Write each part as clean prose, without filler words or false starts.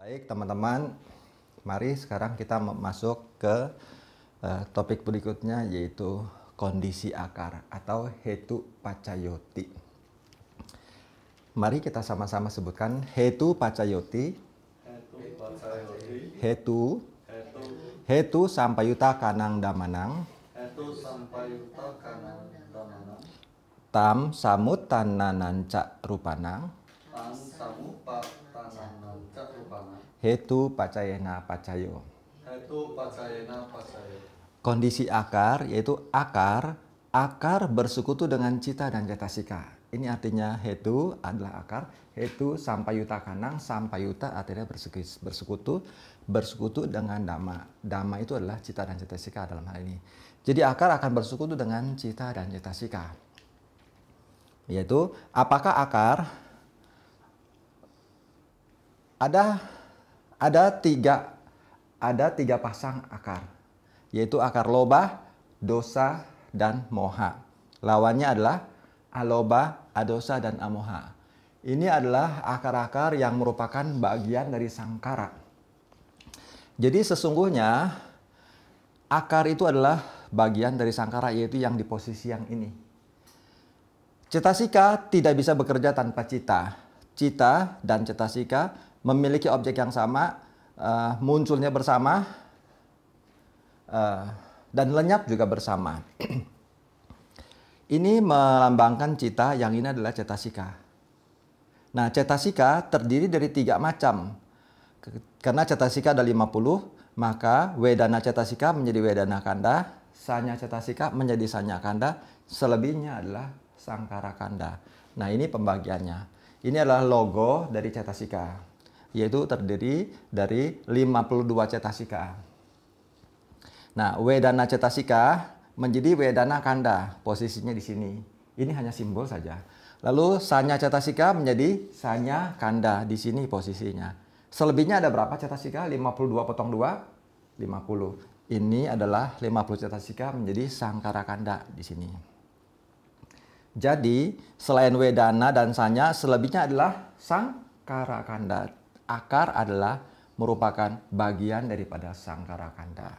Baik teman-teman, mari sekarang kita masuk ke topik berikutnya, yaitu kondisi akar atau hetu pacayoti. Mari kita sama-sama sebutkan hetu pacayoti. Hetu sampayuta kanang damanang. Tam samut tanananca rupanang. Hetu pacayena pacayo. Kondisi akar yaitu akar bersekutu dengan cita dan cetasika. Ini artinya hetu adalah akar, hetu sampayuta kanang, sampayuta artinya bersekutu dengan dhamma. Dhamma itu adalah cita dan cetasika dalam hal ini. Jadi akar akan bersekutu dengan cita dan cetasika. Yaitu apakah akar ada tiga pasang akar, yaitu akar loba, dosa, dan moha. Lawannya adalah aloba, adosa, dan amoha. Ini adalah akar-akar yang merupakan bagian dari sangkara. Jadi sesungguhnya akar itu adalah bagian dari sangkara, yaitu yang di posisi yang ini. Cetasika tidak bisa bekerja tanpa cita. Cita dan cetasika memiliki objek yang sama, munculnya bersama, dan lenyap juga bersama. Ini melambangkan cita, yang ini adalah cetasika. Nah, cetasika terdiri dari 3 macam. Karena cetasika ada 50, maka wedana cetasika menjadi wedana kanda, sanya cetasika menjadi sanya kanda, selebihnya adalah sangkara kanda. Nah, ini pembagiannya. Ini adalah logo dari cetasika, yaitu terdiri dari 52 cetasika. Nah, wedana cetasika menjadi wedana kanda, posisinya di sini. Ini hanya simbol saja. Lalu sanya cetasika menjadi sanya kanda, di sini posisinya. Selebihnya ada berapa cetasika? 52 potong 2, 50. Ini adalah 50 cetasika menjadi sangkara kanda di sini. Jadi, selain wedana dan sanya, selebihnya adalah sangkara kanda. Akar adalah merupakan bagian daripada sangkara kanda.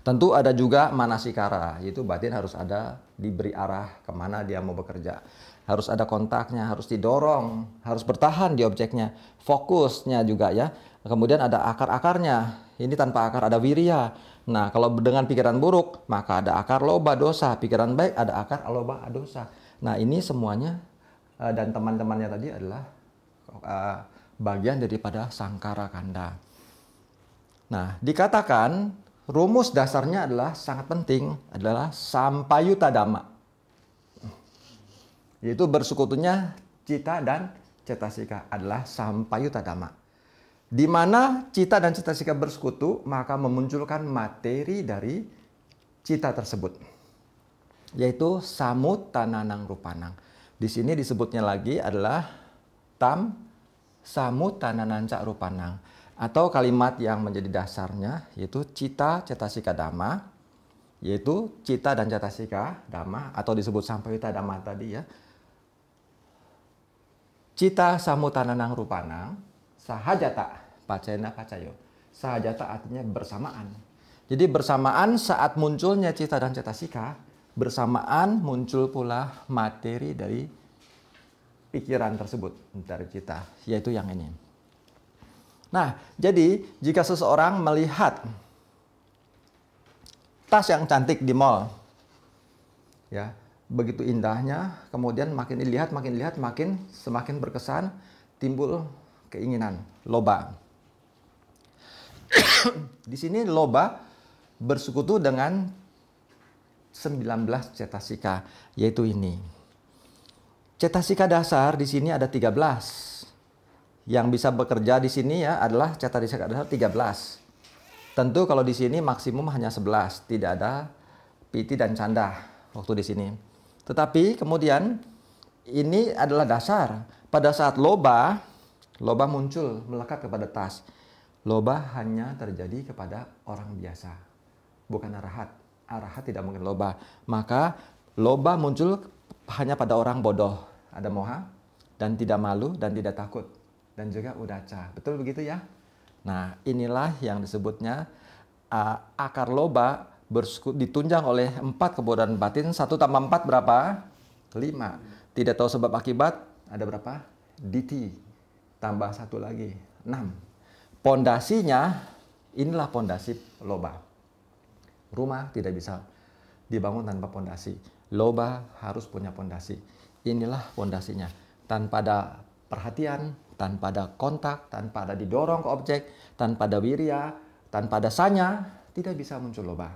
Tentu ada juga manasikara, yaitu batin harus ada, diberi arah kemana dia mau bekerja. Harus ada kontaknya, harus didorong, harus bertahan di objeknya. Fokusnya juga ya. Kemudian ada akar-akarnya. Ini tanpa akar ada wirya. Nah, kalau dengan pikiran buruk, maka ada akar loba dosa. Pikiran baik ada akar aloba adosa. Nah, ini semuanya dan teman-temannya tadi adalah bagian daripada sangkara kanda. Nah, dikatakan rumus dasarnya adalah sangat penting, adalah sampayuta dhamma, yaitu bersekutunya cita dan cetasika adalah sampayuta dhamma. Di mana cita dan cetasika bersekutu, maka memunculkan materi dari cita tersebut, yaitu samut tananang rupanang. Di sini disebutnya lagi adalah tam samut tanananca rupanang, atau kalimat yang menjadi dasarnya yaitu cita cetasika dhamma, yaitu cita dan cetasika dhamma, atau disebut sampayuta dhamma tadi ya. Cita samut tananang rupanang, sahajata pacayana pacayo. Sahajata artinya bersamaan. Jadi bersamaan saat munculnya cita dan cetasika, bersamaan muncul pula materi dari pikiran tersebut, dari cita, yaitu yang ini. Nah, jadi jika seseorang melihat tas yang cantik di mall, ya, begitu indahnya, kemudian makin dilihat, semakin berkesan, timbul keinginan, loba. Di sini loba bersekutu dengan 19 cetasika, yaitu ini. Cetasika dasar di sini ada 13. Yang bisa bekerja di sini ya adalah cetasika dasar 13. Tentu kalau di sini maksimum hanya 11, tidak ada piti dan canda waktu di sini. Tetapi kemudian ini adalah dasar. Pada saat loba muncul melekat kepada tas. Loba hanya terjadi kepada orang biasa, bukan arahat. Arahat tidak mungkin loba. Maka loba muncul hanya pada orang bodoh. Ada moha dan tidak malu dan tidak takut. dan juga udaca. Betul begitu ya? Nah, inilah yang disebutnya akar loba ditunjang oleh 4 kebodohan batin. 1 tambah 4 berapa? 5. Tidak tahu sebab akibat, ada berapa? Diti. Tambah 1 lagi, 6. Pondasinya, inilah pondasi loba. Rumah tidak bisa dibangun tanpa pondasi. Loba harus punya pondasi. Inilah pondasinya. Tanpa ada perhatian, tanpa ada kontak, tanpa ada didorong ke objek, tanpa ada wirya, tanpa ada sanya, tidak bisa muncul loba.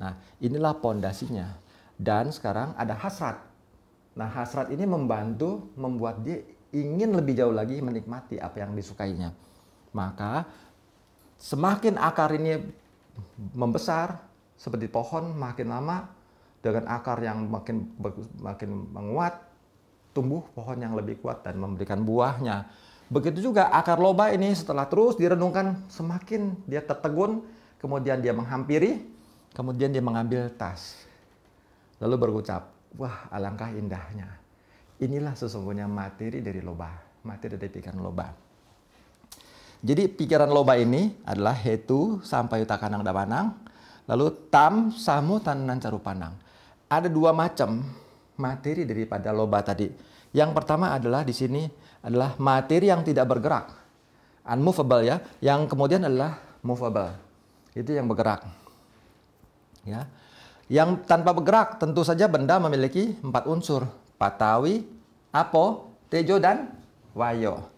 Nah, inilah pondasinya. Dan sekarang ada hasrat. Nah, hasrat ini membantu membuat dia ingin lebih jauh lagi menikmati apa yang disukainya. Maka semakin akar ini membesar seperti pohon, makin lama dengan akar yang makin menguat, tumbuh pohon yang lebih kuat dan memberikan buahnya. Begitu juga akar loba ini setelah terus direnungkan, semakin dia tertegun, kemudian dia menghampiri, kemudian dia mengambil tas. Lalu berucap, wah alangkah indahnya. Inilah sesungguhnya materi dari loba, materi dari pikiran loba. Jadi pikiran loba ini adalah hetu sampai utakanang damanang, lalu tam samu tanan carupanang. Ada 2 macam materi daripada loba tadi. Yang pertama adalah di sini adalah materi yang tidak bergerak, unmovable ya. Yang kemudian adalah movable, itu yang bergerak. Ya, yang tanpa bergerak tentu saja benda memiliki 4 unsur: patawi, apo, tejo dan wayo.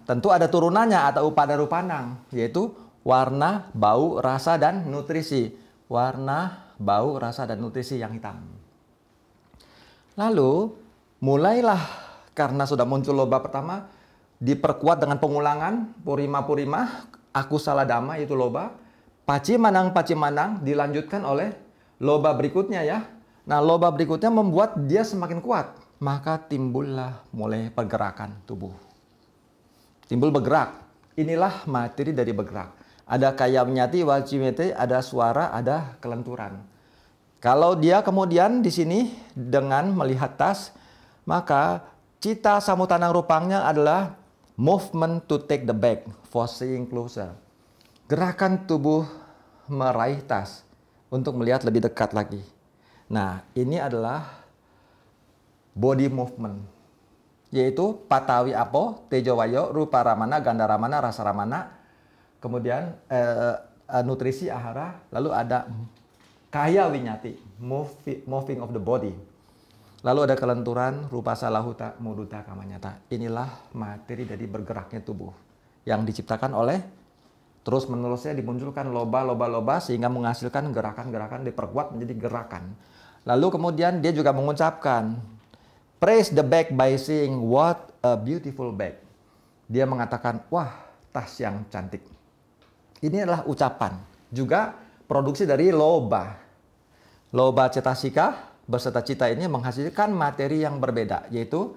Tentu ada turunannya atau upada rupanang, yaitu warna, bau, rasa, dan nutrisi. Warna, bau, rasa, dan nutrisi yang hitam. Lalu mulailah karena sudah muncul loba pertama, diperkuat dengan pengulangan purima-purima, aku salah dama itu loba, pacimanang dilanjutkan oleh loba berikutnya ya. Nah, loba berikutnya membuat dia semakin kuat, maka timbullah mulai pergerakan tubuh. Timbul bergerak. Inilah materi dari bergerak. Ada kaya menyati, wacimete, ada suara, ada kelenturan. Kalau dia kemudian di sini dengan melihat tas, maka cita samutanang rupangnya adalah movement to take the bag for seeing closer. Gerakan tubuh meraih tas untuk melihat lebih dekat lagi. Nah, ini adalah body movement, yaitu patawi apo, tejo wayo, rupa ramana, ganda ramana, rasa ramana, kemudian nutrisi ahara, lalu ada kaya winyati, moving of the body. Lalu ada kelenturan, rupa salahuta, muduta, kamanyata. Inilah materi dari bergeraknya tubuh yang diciptakan oleh terus menerusnya dimunculkan loba sehingga menghasilkan gerakan-gerakan, diperkuat menjadi gerakan. Lalu kemudian dia juga mengucapkan, praise the bag by saying, what a beautiful bag. Dia mengatakan, wah tas yang cantik. Ini adalah ucapan. Juga produksi dari loba. Loba cetasika beserta cita ini menghasilkan materi yang berbeda, yaitu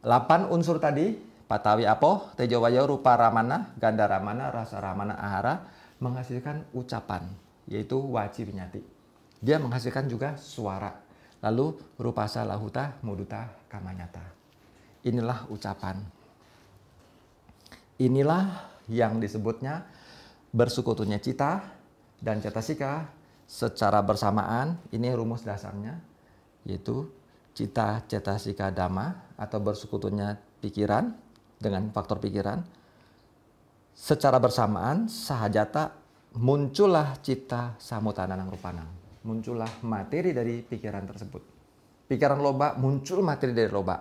8 unsur tadi, patawi apo, tejo wayo, rupa ramana, ganda ramana, rasa ramana, ahara, menghasilkan ucapan, yaitu waci winyati. Dia menghasilkan juga suara. Lalu rupasa lahuta, muduta, kamanyata. Inilah ucapan. Inilah yang disebutnya bersekutunya cita dan cetasika secara bersamaan. Ini rumus dasarnya, yaitu cita, cetasika, dhamma, atau bersekutunya pikiran dengan faktor pikiran. Secara bersamaan, sahajata, muncullah cita samutananang rupanang. Muncullah materi dari pikiran tersebut. Pikiran loba muncul materi dari loba.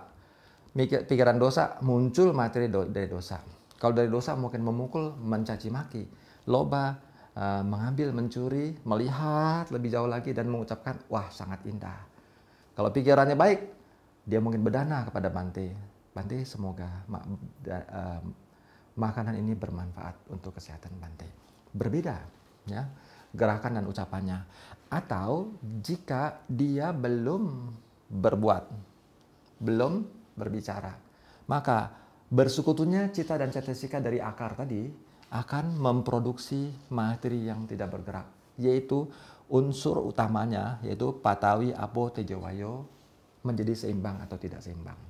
Pikiran dosa muncul materi dari dosa. Kalau dari dosa mungkin memukul, mencaci maki. Loba mengambil, mencuri, melihat lebih jauh lagi dan mengucapkan, wah sangat indah. Kalau pikirannya baik, dia mungkin berdana kepada Bante. Bante, semoga makanan ini bermanfaat untuk kesehatan Bante. Berbeda ya gerakan dan ucapannya. Atau jika dia belum berbuat, belum berbicara, maka bersekutunya cita dan cetasika dari akar tadi akan memproduksi materi yang tidak bergerak, yaitu unsur utamanya, yaitu patawi, apo, tejo, wayo, menjadi seimbang atau tidak seimbang.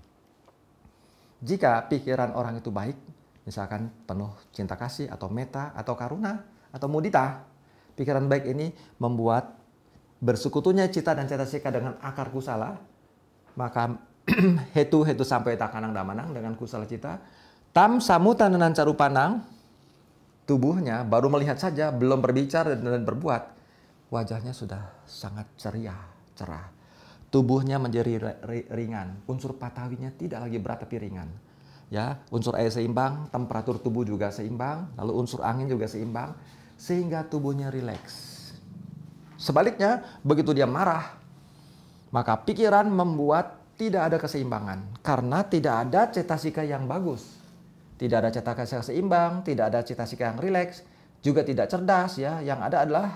Jika pikiran orang itu baik, misalkan penuh cinta kasih atau metta atau karuna atau mudita, pikiran baik ini membuat bersekutunya cita dan cetasika dengan akar kusala, maka hetu sampai takanang damanang dengan kusala cita, tam samutanan carupanang, tubuhnya baru melihat saja, belum berbicara dan berbuat, wajahnya sudah sangat ceria, cerah. Tubuhnya menjadi ringan, unsur patawinya tidak lagi berat tapi ringan. Ya, unsur air seimbang, temperatur tubuh juga seimbang, lalu unsur angin juga seimbang, sehingga tubuhnya rileks. Sebaliknya, begitu dia marah, maka pikiran membuat tidak ada keseimbangan karena tidak ada cetasika yang bagus. Tidak ada cetasika seimbang, tidak ada cetasika yang rileks, juga tidak cerdas ya. Yang ada adalah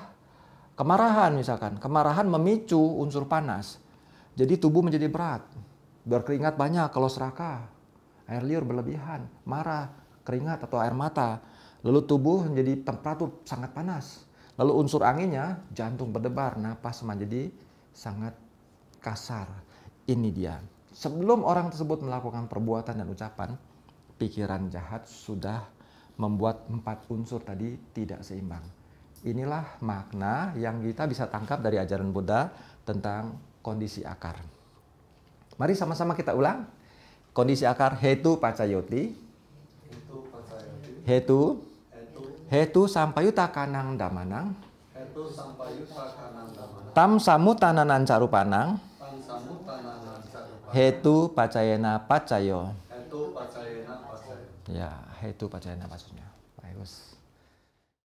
kemarahan misalkan. Kemarahan memicu unsur panas. Jadi tubuh menjadi berat, berkeringat banyak kalau serakah, air liur berlebihan, marah, keringat atau air mata. Lalu tubuh menjadi temperatur sangat panas. Lalu unsur anginnya, jantung berdebar, napas menjadi sangat kasar. Ini dia. Sebelum orang tersebut melakukan perbuatan dan ucapan, pikiran jahat sudah membuat 4 unsur tadi tidak seimbang. Inilah makna yang kita bisa tangkap dari ajaran Buddha tentang kondisi akar. Mari sama-sama kita ulang. Kondisi akar hetu pacayoti. Hetu sampayuta kanang damanang. Tam samutananan carupanang. Hetu pacayena pacayo. Ya, hetu pacayena maksudnya. Bagus.